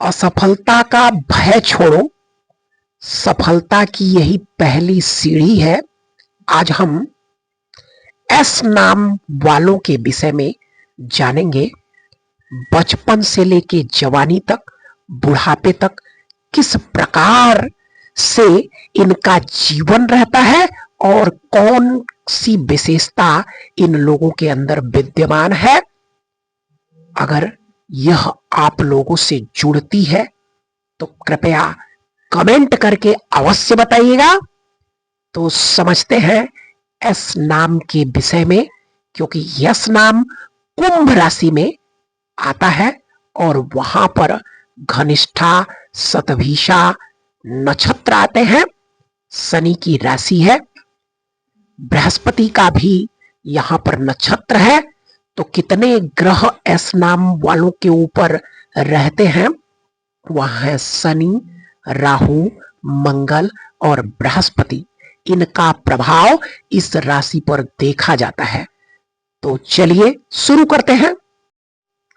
असफलता का भय छोड़ो, सफलता की यही पहली सीढ़ी है। आज हम एस नाम वालों के विषय में जानेंगे। बचपन से लेके जवानी तक, बुढ़ापे तक किस प्रकार से इनका जीवन रहता है और कौन सी विशेषता इन लोगों के अंदर विद्यमान है। अगर यह आप लोगों से जुड़ती है तो कृपया कमेंट करके अवश्य बताइएगा। तो समझते हैं एस नाम के विषय में, क्योंकि यस नाम कुंभ राशि में आता है और वहां पर घनिष्ठा, शतभिषा नक्षत्र आते हैं। शनि की राशि है, बृहस्पति का भी यहां पर नक्षत्र है। तो कितने ग्रह एस नाम वालों के ऊपर रहते हैं? वह है शनि, राहु, मंगल और बृहस्पति। इनका प्रभाव इस राशि पर देखा जाता है। तो चलिए शुरू करते हैं।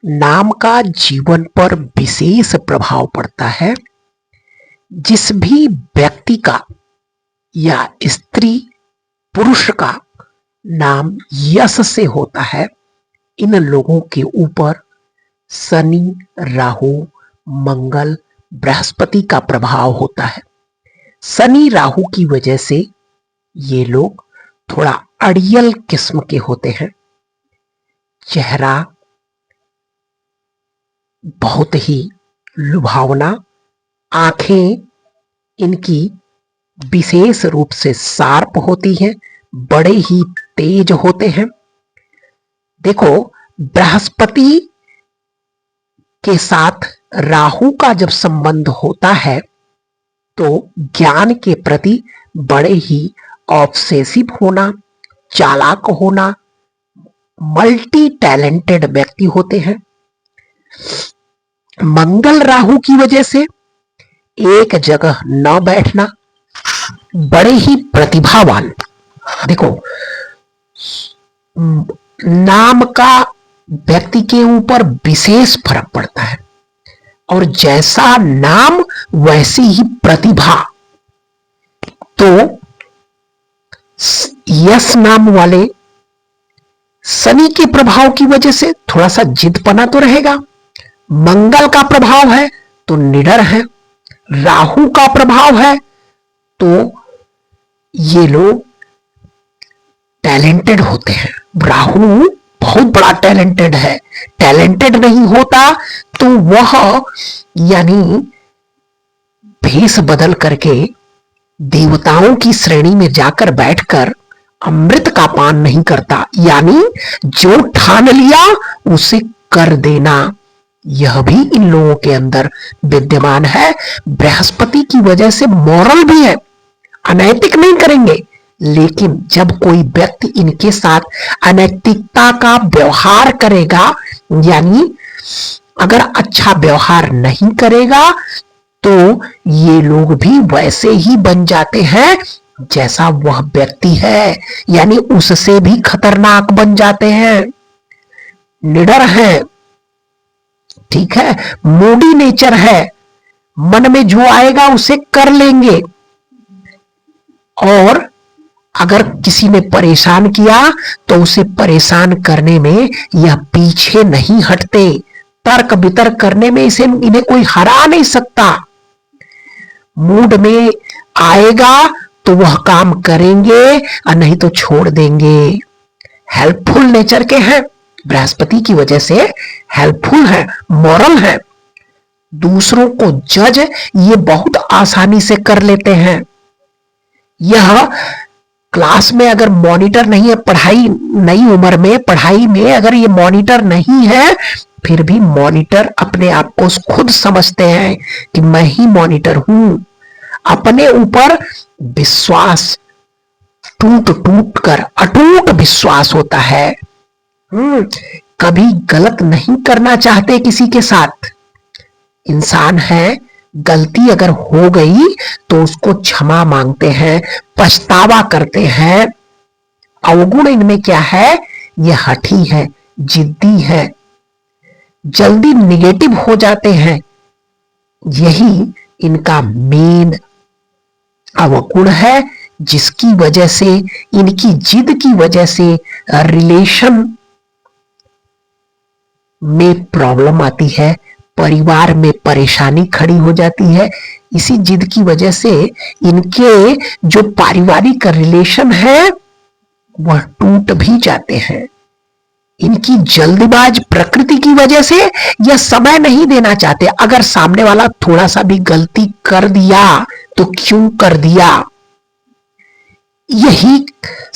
नाम का जीवन पर विशेष प्रभाव पड़ता है। जिस भी व्यक्ति का या स्त्री पुरुष का नाम यश से होता है, इन लोगों के ऊपर शनि, राहु, मंगल, बृहस्पति का प्रभाव होता है। शनि राहु की वजह से ये लोग थोड़ा अड़ियल किस्म के होते हैं। चेहरा बहुत ही लुभावना, आंखें इनकी विशेष रूप से शार्प होती हैं, बड़े ही तेज होते हैं। देखो, बृहस्पति के साथ राहु का जब संबंध होता है तो ज्ञान के प्रति बड़े ही ऑब्सेसिव होना, चालाक होना, मल्टी टैलेंटेड व्यक्ति होते हैं। मंगल राहु की वजह से एक जगह न बैठना, बड़े ही प्रतिभावान। देखो, नाम का व्यक्ति के ऊपर विशेष फर्क पड़ता है और जैसा नाम वैसी ही प्रतिभा। तो यस नाम वाले शनि के प्रभाव की वजह से थोड़ा सा जिदपना तो रहेगा। मंगल का प्रभाव है तो निडर है। राहु का प्रभाव है तो ये लोग टैलेंटेड होते हैं। राहु बहुत बड़ा टैलेंटेड है। टैलेंटेड नहीं होता तो वह यानी भेष बदल करके देवताओं की श्रेणी में जाकर बैठकर अमृत का पान नहीं करता, यानी जो ठान लिया उसे कर देना। यह भी इन लोगों के अंदर विद्यमान है। बृहस्पति की वजह से मॉरल भी है, अनैतिक नहीं करेंगे। लेकिन जब कोई व्यक्ति इनके साथ अनैतिकता का व्यवहार करेगा, यानी अगर अच्छा व्यवहार नहीं करेगा तो ये लोग भी वैसे ही बन जाते हैं जैसा वह व्यक्ति है, यानी उससे भी खतरनाक बन जाते हैं। निडर है, ठीक है, मूडी नेचर है, मन में जो आएगा उसे कर लेंगे। और अगर किसी ने परेशान किया तो उसे परेशान करने में यह पीछे नहीं हटते। तर्क वितर्क करने में इन्हें कोई हरा नहीं सकता। मूड में आएगा तो वह काम करेंगे और नहीं तो छोड़ देंगे। हेल्पफुल नेचर के हैं, बृहस्पति की वजह से हेल्पफुल है, मॉरल है। दूसरों को जज ये बहुत आसानी से कर लेते हैं। यह क्लास में अगर मॉनिटर नहीं है, पढ़ाई नई उम्र में पढ़ाई में अगर ये मॉनिटर नहीं है, फिर भी मॉनिटर अपने आप को खुद समझते हैं कि मैं ही मॉनिटर हूं। अपने ऊपर विश्वास टूट टूट कर अटूट विश्वास होता है। कभी गलत नहीं करना चाहते किसी के साथ। इंसान है, गलती अगर हो गई तो उसको क्षमा मांगते हैं, पछतावा करते हैं। अवगुण इनमें क्या है? ये हठी है, जिद्दी है, जल्दी निगेटिव हो जाते हैं, यही इनका मेन अवगुण है, जिसकी वजह से, इनकी जिद की वजह से रिलेशन में प्रॉब्लम आती है, परिवार में परेशानी खड़ी हो जाती है। इसी जिद की वजह से इनके जो पारिवारिक रिलेशन है वह टूट भी जाते हैं। इनकी जल्दबाज प्रकृति की वजह से यह समय नहीं देना चाहते। अगर सामने वाला थोड़ा सा भी गलती कर दिया तो क्यों कर दिया, यही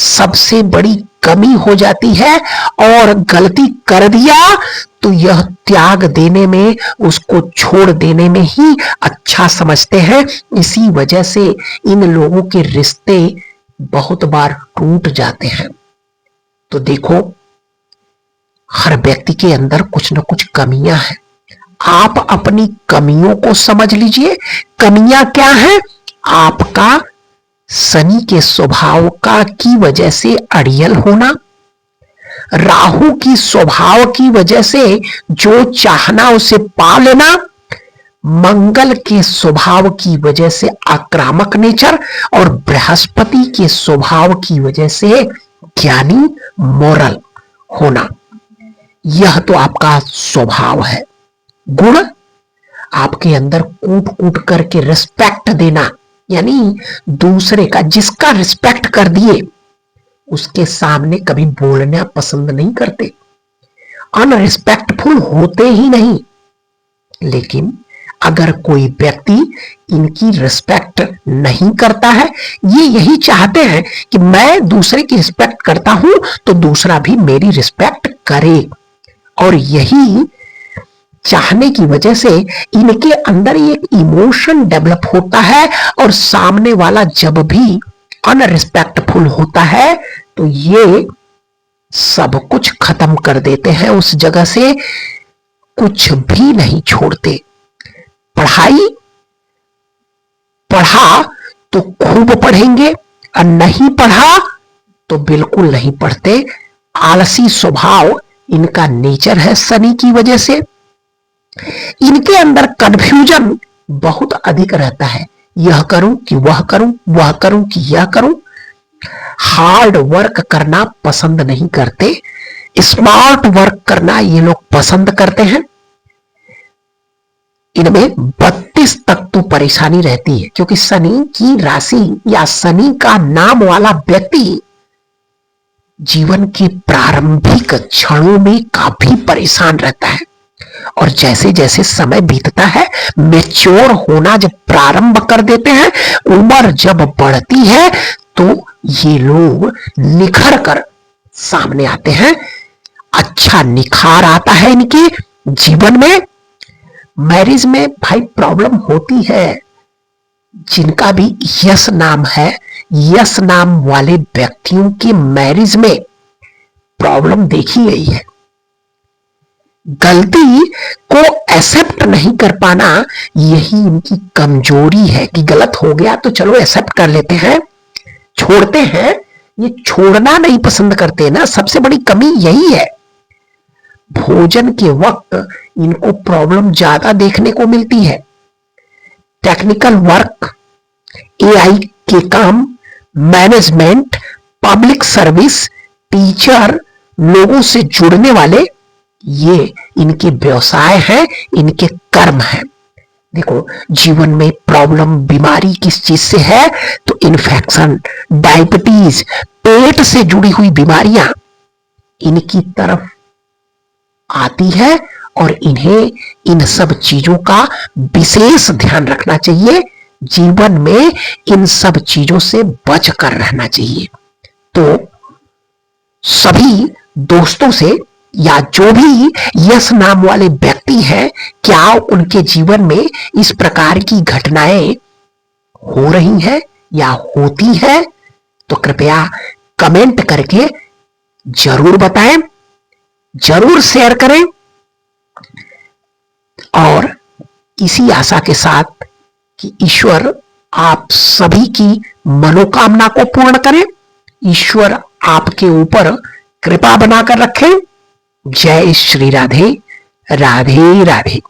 सबसे बड़ी कमी हो जाती है। और गलती कर दिया तो यह त्याग देने में, उसको छोड़ देने में ही अच्छा समझते हैं। इसी वजह से इन लोगों के रिश्ते बहुत बार टूट जाते हैं। तो देखो, हर व्यक्ति के अंदर कुछ न कुछ कमियां हैं। आप अपनी कमियों को समझ लीजिए। कमियां क्या है? आपका शनि के स्वभाव का की वजह से अड़ियल होना, राहु की स्वभाव की वजह से जो चाहना उसे पा लेना, मंगल के स्वभाव की वजह से आक्रामक नेचर, और बृहस्पति के स्वभाव की वजह से ज्ञानी मोरल होना। यह तो आपका स्वभाव है। गुण आपके अंदर कूट कूट करके रिस्पेक्ट देना, यानी दूसरे का, जिसका रिस्पेक्ट कर दिए उसके सामने कभी बोलना पसंद नहीं करते, अनरिस्पेक्टफुल होते ही नहीं। लेकिन अगर कोई व्यक्ति इनकी रिस्पेक्ट नहीं करता है, ये यही चाहते हैं कि मैं दूसरे की रिस्पेक्ट करता हूं तो दूसरा भी मेरी रिस्पेक्ट करे, और यही चाहने की वजह से इनके अंदर एक इमोशन डेवलप होता है, और सामने वाला जब भी अनरिस्पेक्टफुल होता है तो ये सब कुछ खत्म कर देते हैं, उस जगह से कुछ भी नहीं छोड़ते। पढ़ाई पढ़ा तो खूब पढ़ेंगे, और नहीं पढ़ा तो बिल्कुल नहीं पढ़ते। आलसी स्वभाव इनका नेचर है शनि की वजह से। इनके अंदर कंफ्यूजन बहुत अधिक रहता है, यह करूं कि वह करूं, वह करूं कि यह करूं। हार्ड वर्क करना पसंद नहीं करते, स्मार्ट वर्क करना ये लोग पसंद करते हैं। इनमें 32 तक तो परेशानी रहती है, क्योंकि शनि की राशि या शनि का नाम वाला व्यक्ति जीवन के प्रारंभिक क्षणों में काफी परेशान रहता है, और जैसे जैसे समय बीतता है, मैच्योर होना जब प्रारंभ कर देते हैं, उम्र जब बढ़ती है, तो ये लोग निखर कर सामने आते हैं। अच्छा निखार आता है इनके जीवन में। मैरिज में भाई प्रॉब्लम होती है। जिनका भी यश नाम है, यश नाम वाले व्यक्तियों की मैरिज में प्रॉब्लम देखी गई है। गलती को एक्सेप्ट नहीं कर पाना, यही इनकी कमजोरी है कि गलत हो गया तो चलो एक्सेप्ट कर लेते हैं, छोड़ते हैं। ये छोड़ना नहीं पसंद करते ना, सबसे बड़ी कमी यही है। भोजन के वक्त इनको प्रॉब्लम ज्यादा देखने को मिलती है। टेक्निकल वर्क, एआई के काम, मैनेजमेंट, पब्लिक सर्विस, टीचर, लोगों से जुड़ने वाले, ये इनके व्यवसाय हैं, इनके कर्म हैं। देखो, जीवन में प्रॉब्लम, बीमारी किस चीज से है? तो इन्फेक्शन, डायबिटीज, पेट से जुड़ी हुई बीमारियां इनकी तरफ आती है, और इन्हें इन सब चीजों का विशेष ध्यान रखना चाहिए। जीवन में इन सब चीजों से बचकर रहना चाहिए। तो सभी दोस्तों से, या जो भी यश नाम वाले व्यक्ति हैं, क्या उनके जीवन में इस प्रकार की घटनाएं हो रही हैं या होती हैं? तो कृपया कमेंट करके जरूर बताएं, जरूर शेयर करें, और इसी आशा के साथ कि ईश्वर आप सभी की मनोकामना को पूर्ण करें, ईश्वर आपके ऊपर कृपा बनाकर रखें। जय श्री राधे, राधे राधे।